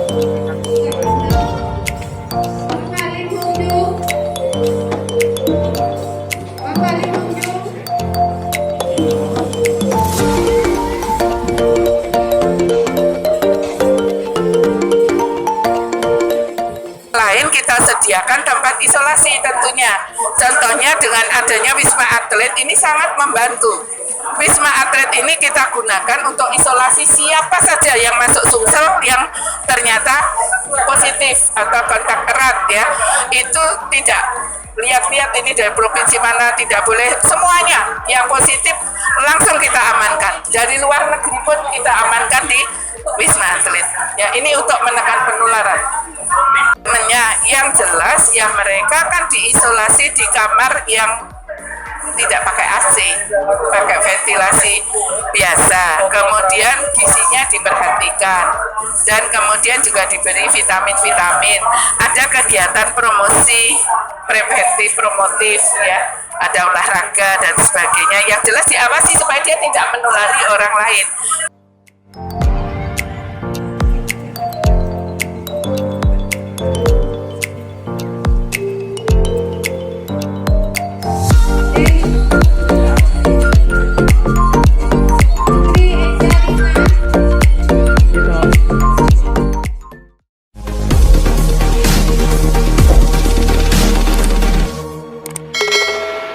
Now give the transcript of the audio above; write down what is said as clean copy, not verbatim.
Lain kita sediakan tempat isolasi tentunya. Contohnya dengan adanya Wisma Atlet ini sangat membantu. Wisma Atlet ini kita gunakan untuk isolasi siapa saja yang masuk Sumsel yang ternyata positif atau kontak erat ya. Itu tidak lihat-lihat ini dari provinsi mana, tidak boleh, semuanya yang positif langsung kita amankan. Dari luar negeri pun kita amankan di Wisma Atlet. Ya, ini untuk menekan penularan. Yang jelas ya mereka kan diisolasi di kamar yang tidak pakai AC, pakai ventilasi biasa. Kemudian gizinya diperhatikan dan kemudian juga diberi vitamin-vitamin. Ada kegiatan promosi preventif promotif ya, ada olahraga dan sebagainya. Yang jelas diawasi supaya dia tidak menulari orang lain.